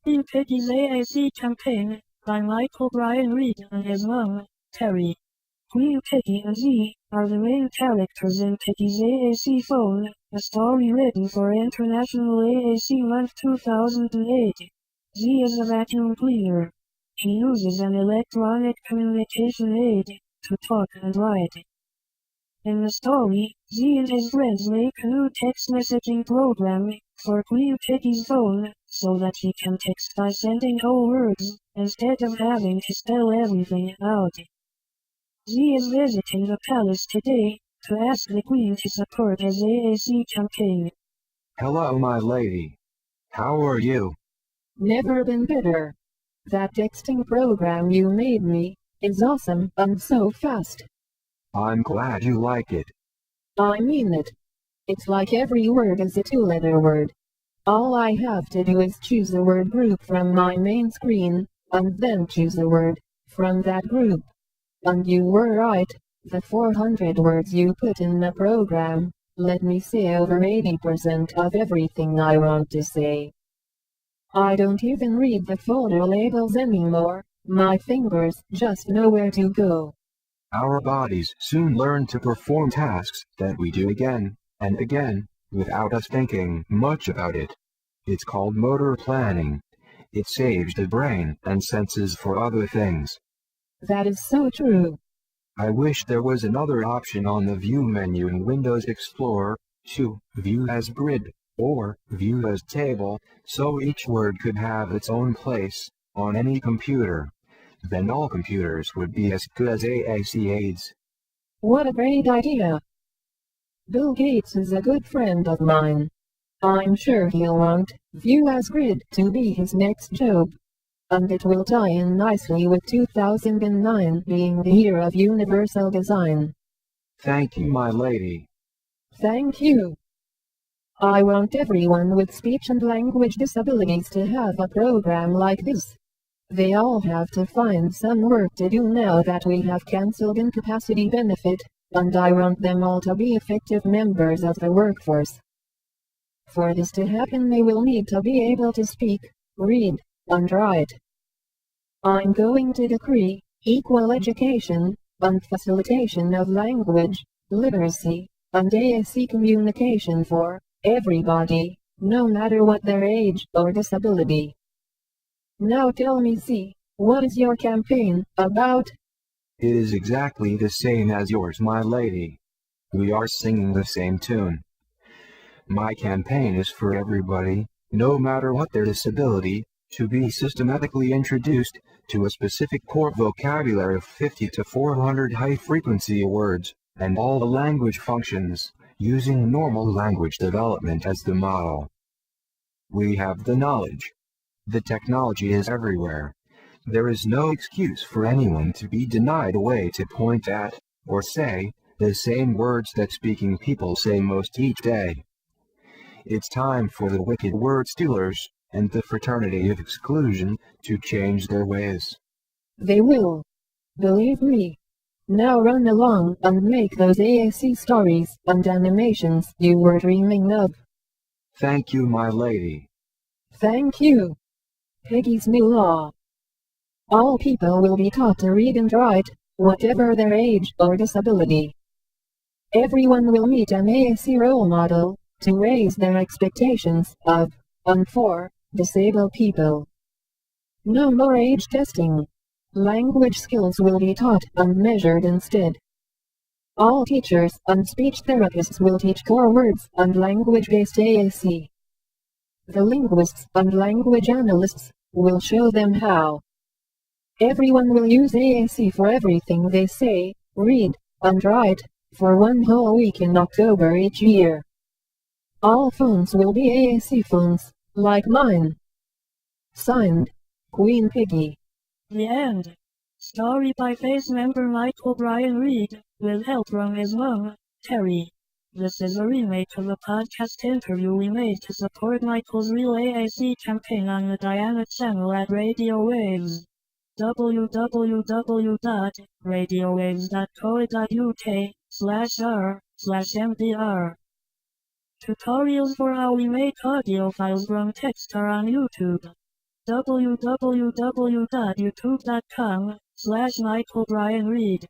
In Piggys AAC campaign, by Michael Bryan Reid and his mom, Terry. Queen Piggy and Z are the main characters in Piggys AAC Phone, a story written for International AAC Month 2008. Z is a vacuum cleaner. She uses an electronic communication aid to talk and write. In the story, Z and his friends make a new text messaging program for Queen Piggy's phone, so that she can text by sending whole words, instead of having to spell everything out. Z is visiting the palace today, to ask the Queen to support his AAC campaign. Hello, my lady. How are you? Never been better. That texting program you made me is awesome and so fast. I'm glad you like it. I mean it. It's like every word is a two-letter word. All I have to do is choose a word group from my main screen, and then choose a word from that group. And you were right, the 400 words you put in the program let me say over 80% of everything I want to say. I don't even read the folder labels anymore, my fingers just know where to go. Our bodies soon learn to perform tasks that we do again and again, without us thinking much about it. It's called motor planning. It saves the brain and senses for other things. That is so true. I wish there was another option on the View menu in Windows Explorer, to view as grid, or view as table, so each word could have its own place on any computer. Then all computers would be as good as AAC aids. What a great idea! Bill Gates is a good friend of mine. I'm sure he'll want View as Grid to be his next job. And it will tie in nicely with 2009 being the year of universal design. Thank you, my lady. Thank you. I want everyone with speech and language disabilities to have a program like this. They all have to find some work to do now that we have cancelled incapacity benefit, and I want them all to be effective members of the workforce. For this to happen, they will need to be able to speak, read, and write. I'm going to decree equal education and facilitation of language, literacy, and AAC communication for everybody, no matter what their age or disability. Now tell me, Z, what is your campaign about? It is exactly the same as yours, my lady. We are singing the same tune. My campaign is for everybody, no matter what their disability, to be systematically introduced to a specific core vocabulary of 50 to 400 high-frequency words, and all the language functions, using normal language development as the model. We have the knowledge. The technology is everywhere. There is no excuse for anyone to be denied a way to point at, or say, the same words that speaking people say most each day. It's time for the wicked word stealers and the fraternity of exclusion to change their ways. They will. Believe me. Now run along and make those AAC stories and animations you were dreaming of. Thank you, my lady. Thank you. Piggy's new law. All people will be taught to read and write, whatever their age or disability. Everyone will meet an AAC role model to raise their expectations of and for disabled people. No more age testing. Language skills will be taught and measured instead. All teachers and speech therapists will teach core words and language-based AAC. The linguists and language analysts will show them how. Everyone will use AAC for everything they say, read, and write, for one whole week in October each year. All phones will be AAC phones, like mine. Signed, Queen Piggy. The end. Story by Face member Michael Bryan Reid, with help from his mom, Terry. This is a remake of a podcast interview we made to support Michael's real AAC campaign on the Diana channel at Radio Waves. www.radiowaves.co.uk/r/mbr. Tutorials for how we make audio files from text are on YouTube. www.youtube.com/Michael Brian Reed